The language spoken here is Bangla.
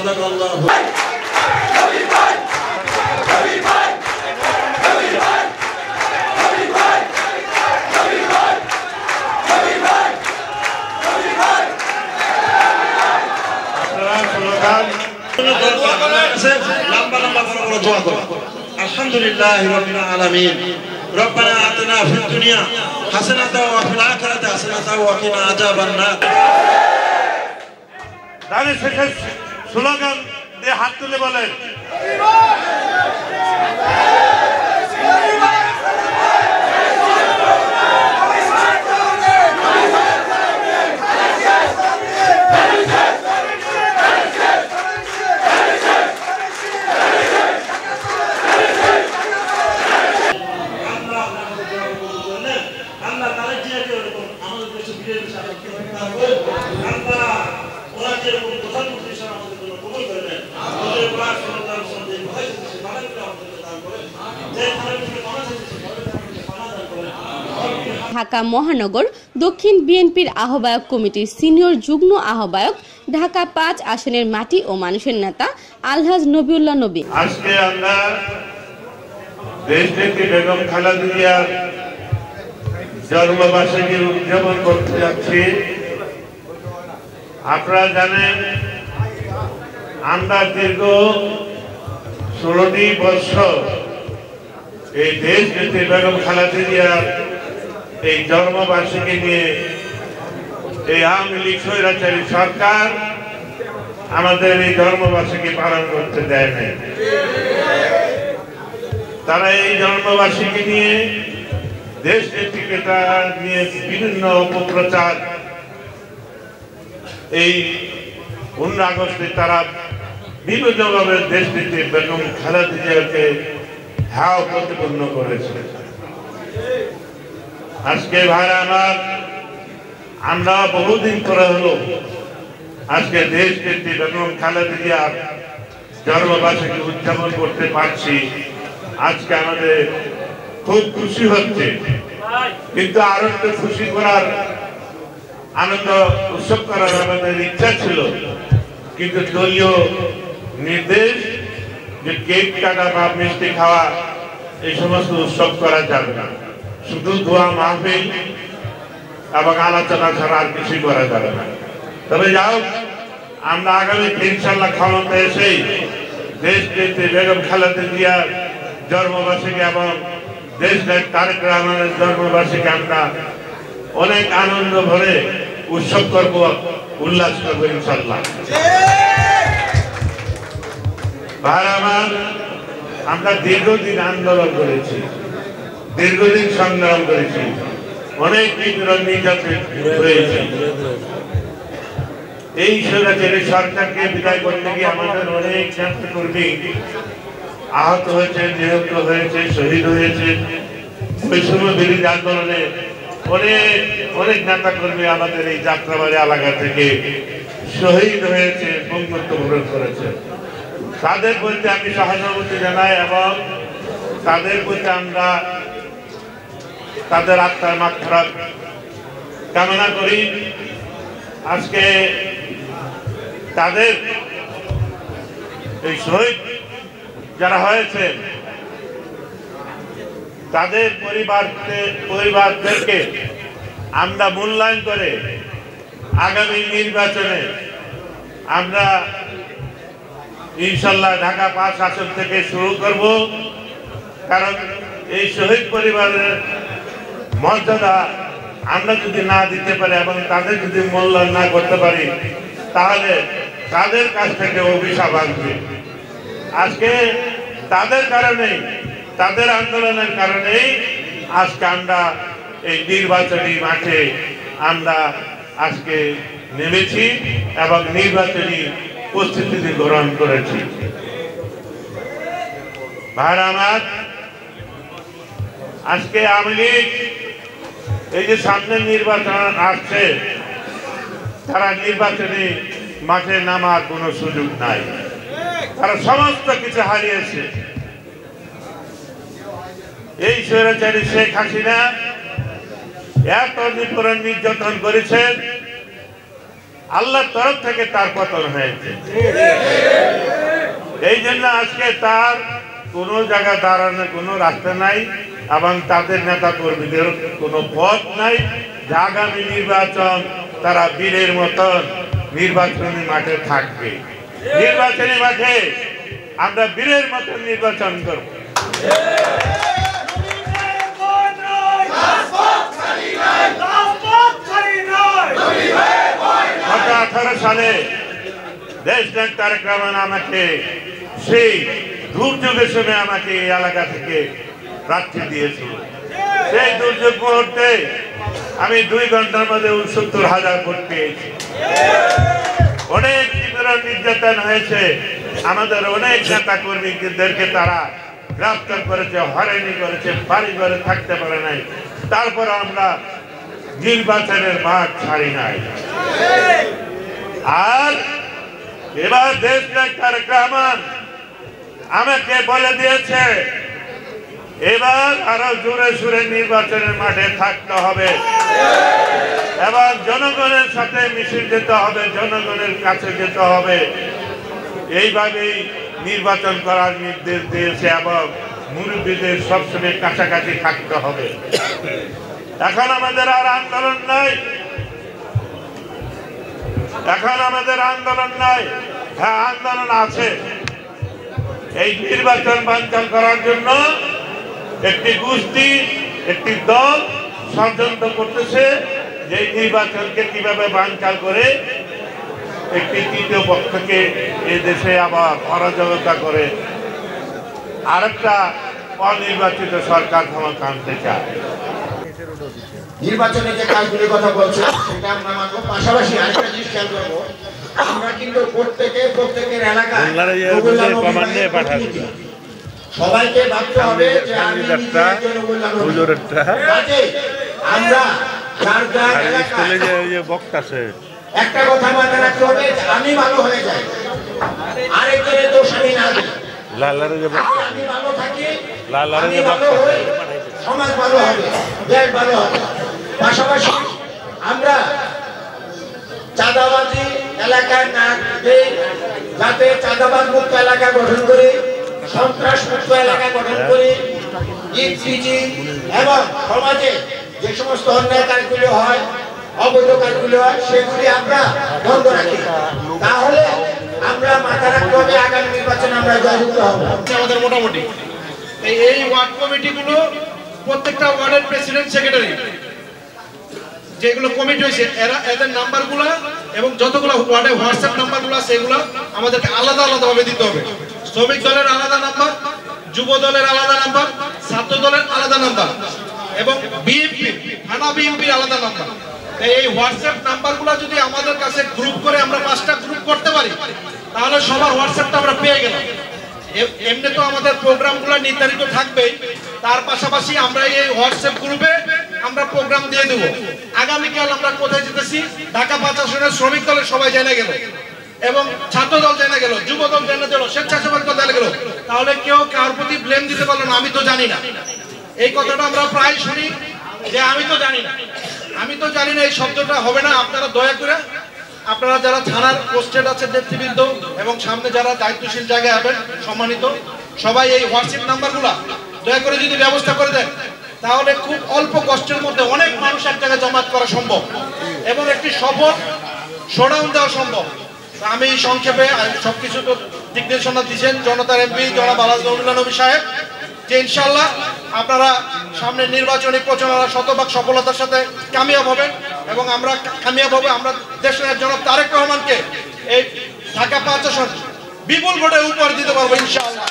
সাদাকাল্লাহু আলহামদুলিল্লাহি রাব্বিল আলামিন রব্বানা আতিনা ফিদ দুনিয়া হাসানাতাও ওয়া ফিল আখিরাতি হাসানাতাও ওয়া কিনা আযাবান নার। দানের শেষে স্লোগান দিয়ে হাত তুলে বলেন ঢাকা মহানগর দক্ষিণ বিএনপির আহ্বায়ক কমিটির সিনিয়র যুগ্ম আহ্বায়ক ঢাকা ৫ আসনের মাটি ও মানুষের নেতা আলহাজ নবিউল্লাহ নবী। আজকে আমরা দেশনেত্রী বেগম খালেদা জিয়ার জন্মবার্ষিকী উদযাপন করতে যাচ্ছি। আপনারা জানেন আমরা দীর্ঘ ১৬টি বছর এই দেশনেত্রী বেগম খালেদা জিয়ার এই জন্মবার্ষিকী নিয়ে এই আওয়ামী লীগ স্বৈরাচারী সরকার আমাদের এই জন্মবার্ষিকী পালন করতে দেয় নাই। তারা এই জন্মবার্ষিকী নিয়ে দেশনেত্রীকে নিয়ে বিভিন্ন অপপ্রচার, এই ১৫ আগস্টে তারা বিভিন্নভাবে দেশনেত্রী বেগম খালেদা জিয়াকে হাও প্রতিপন্ন করেছে। আজকে ভাইরা আমার, আমরা বহুদিন পরে হলো আজকে দেশনেত্রী বেগম খালেদা জিয়ার জন্মবার্ষিকী উদযাপন করতে পারছি। আজকে আমাদের খুব খুশি হচ্ছে, কিন্তু আরো একটু খুশি করার, আনন্দ উৎসব করার আমাদের ইচ্ছা ছিল, কিন্তু দলীয় নির্দেশ যে কেক কাটা বা মিষ্টি খাওয়া এই সমস্ত উৎসব করা যাবে না, শুধু দোয়া মাহফিল এবং আলোচনা ছাড়া আর কিছু করা যাবে না। তবে যাও, আমরা আগামী ইনশাআল্লাহ ক্ষমতা এসেই দেশনেত্রী বেগম খালেদা জিয়ার জন্মবার্ষিকী এবং দেশনায়ক তারেক রহমানের জন্মবার্ষিকী আমরা অনেক আনন্দ ভরে উৎসব করব, উল্লাস করব ইনশাআল্লাহ। ভাই আমার, আমরা দীর্ঘদিন আন্দোলন করেছি, দীর্ঘদিন সংগ্রাম করেছি, অনেক নির্যাতন হয়েছে। এই স্বৈরাচারী সরকারকে বিদায় করতে গিয়ে আমাদের অনেক নেতাকর্মী আহত হয়েছে, নিহত হয়েছে, শহীদ হয়েছে। বৈষম্য বিরোধী আন্দোলনে অনেক নেতাকর্মী আমাদের এই যাত্রাবাড়ি এলাকা থেকে শহীদ হয়েছে, মৃত্যুবরণ করেছে। তাদের প্রতি আমি সহানুভূতি জানাই এবং তাদের প্রতি আমরা তাদের আত্মার মাগফিরাত কামনা করি। আজকে তাদের এই শহীদ যারা হয়েছে তাদের পরিবারদেরকে আমরা মূল্যায়ন করে আগামী নির্বাচনে আমরা ইনশাআল্লাহ ঢাকা ৫ আসন থেকে শুরু করব। কারণ এই শহীদ পরিবারের মর্যাদা আমরা যদি না দিতে পারি এবং তাদের যদি মূল্যায়ন না করতে পারি, তাহলে তাদের কাছ থেকে অভিশাপ আসবে। আজকে তাদের কারণেই, তাদের আন্দোলনের কারণেই আজকে আমরা এই নির্বাচনী মাঠে আমরা আজকে নেমেছি এবং নির্বাচনী প্রস্তুতি গ্রহণ করেছি। ভাইরা আমার, আজকে আওয়ামী লীগ এই যে সামনে নির্বাচন আসছে, তারা নির্বাচনী মাঠে নামার কোনো সুযোগ নাই, তারা সমস্ত কিছু হারিয়েছে। এই স্বৈরাচারী শেখ হাসিনা এত নিপীড়ন নির্যাতন করেছেন, আল্লাহর তরফ থেকে তার পতন হয়েছে। এই জন্য আজকে তার কোনো জায়গা দাঁড়ানোর কোনো রাস্তা নাই এবং তাদের নেতা কর্মীদের কোনো পথ নাই। আগামী নির্বাচন তারা বীরের মতন নির্বাচনী মাঠে থাকবে। নির্বাচনী মাঠে আমরা বীরের মতন নির্বাচন করব। 18 সালে দেশনায়ক তারেক রহমান আমাকে সেই দুর্যোগের সময় আমাকে এই এলাকা থেকে প্রার্থী দিয়েছিল। সেই দুর্যোগ মুহূর্তে আমি 2 ঘন্টার মধ্যে 69,000 ভোট পেয়েছি। অনেক নির্যাতন হয়েছে, আমাদের অনেক নেতা কর্মীদেরকে তারা গ্রেফতার করেছে, হয়রানি করেছে, বাড়ি ঘরে থাকতে পারে নাই। তারপর আমরা নির্বাচনের মাঠ ছাড়ি নাই। আর এবার দেশনায়ক তারেক রহমান আমাকে বলে দিয়েছে এবার আরো জোরে সুরে নির্বাচনের মাঠে থাকতে হবে এবং জনগণের সাথে মিশে যেতে হবে, জনগণের কাছে যেতে হবে। এইভাবেই নির্বাচন করার নির্দেশ দিয়েছে এবং মুরব্বীদের সবসময় কাছাকাছি থাকতে হবে। এখন আমাদের আর আন্দোলন নাই, এখন আমাদের আন্দোলন নাই। হ্যাঁ, আন্দোলন আছে। এই নির্বাচন বানচাল করার জন্য একটি গোষ্ঠী, একটি দল ষড়যন্ত্র করতেছে যে নির্বাচনকে কিভাবে বানচাল করে একটি তৃতীয় পক্ষকে এই দেশে আবার অরাজকতা করে আরেকটা অনির্বাচিত সরকার ক্ষমতা আনতে চায়। নির্বাচনে যে কাজগুলির কথা বলছে সেটা আমরা মানব। পাশাপাশি আরেকটা জিনিস খেয়াল করবো, আমরা কিন্তু প্রত্যেকের এলাকায় সবাইকে ভাবতে হবে যে আমি আমরা যার এলাকায় একটা কথা মাথায় রাখতে হবে, আমি ভালো হয়ে যাই, আরেকজনের দোষ আমি না দিই। আমি ভালো থাকি, আমি ভালো হই, সমাজ ভালো হবে, দেশ ভালো হবে। পাশাপাশি আমরা চাঁদাবাজি এলাকায় না দেই, যাতে চাঁদাবাজ মুক্ত এলাকা গঠন করি, সন্ত্রাস মুক্ত এলাকা গঠন করি, ইপিজি এবং সমাজে যে সমস্ত অন্যায় কাজগুলো হয়, অবৈধ কাজগুলো হয়, সেগুলি আমরা বন্ধ রাখি। তাহলে আমরা মাথা রাখতে হবে আগামী নির্বাচনে আমরা জয়যুক্ত হব। আমাদের মোটামুটি এই ওয়ার্ড কমিটিগুলো প্রত্যেকটা ওয়ার্ডের প্রেসিডেন্ট সেক্রেটারি যেগুলো কমিটি হয়েছে এদের নাম্বারগুলো এবং যতগুলো ওয়ার্ডে হোয়াটসঅ্যাপ নাম্বারগুলো সেগুলো আমাদেরকে আলাদা আলাদাভাবে দিতে হবে। শ্রমিক দলের আলাদা নাম্বার, যুব দলের আলাদা নাম্বার, ছাত্র দলের আলাদা নাম্বার এবং বিএনপি থানা বিএনপির আলাদা নাম্বার। এই হোয়াটসঅ্যাপ নাম্বারগুলো যদি আমাদের কাছে গ্রুপ করে আমরা 5টা গ্রুপ করতে পারি তাহলে সবার হোয়াটসঅ্যাপটা আমরা পেয়ে গেলাম। এমনি তো আমাদের প্রোগ্রামগুলো নির্ধারিত থাকবে, তার পাশাপাশি আমরা এই হোয়াটসঅ্যাপ গ্রুপে আমরা প্রোগ্রাম দিয়ে দেব। আগামীকাল আমরা কোথায় যেতেছি, ঢাকা 5 আসনের শ্রমিক দলের সবাই জেনে গেল এবং ছাত্র দল জেনে গেল, যুব দল জেনে গেল, স্বেচ্ছাসেবক দল জেনে গেল। তাহলে কেউ কার প্রতি ব্লেম দিতে পারলো না আমি তো জানি না। এই কথাটা আমরা প্রায় শুনি যে আমি তো জানি না, আমি তো জানি না। এই শব্দটা হবে না। আপনারা দয়া করে আপনারা যারা থানার পোস্টেড আছে নেতৃবৃন্দ এবং সামনে যারা দায়িত্বশীল জায়গায় হবেন সম্মানিত সবাই এই হোয়াটসঅ্যাপ নাম্বারগুলো দয়া করে যদি ব্যবস্থা করে দেন তাহলে খুব অল্প কষ্টের মধ্যে অনেক মানুষ এক জায়গায় জমায়েত করা সম্ভব এবং একটি সফল শোডাউন দেওয়া সম্ভব। আমি সংক্ষেপে সবকিছু তো দিক নির্দেশনা দিচ্ছেন জনতার এমপি জনাব আলহাজ নবীউল্লাহ নবী সাহেব যে ইনশাআল্লাহ আপনারা সামনে নির্বাচনী প্রচারণা শতভাগ সফলতার সাথে কামিয়াব হবেন এবং আমরা কামিয়াব হবে। আমরা দেশের জনাব তারেক রহমানকে এই ঢাকা 5 আসন বিপুল ভোটে উপহার দিতে পারবো ইনশাআল্লাহ।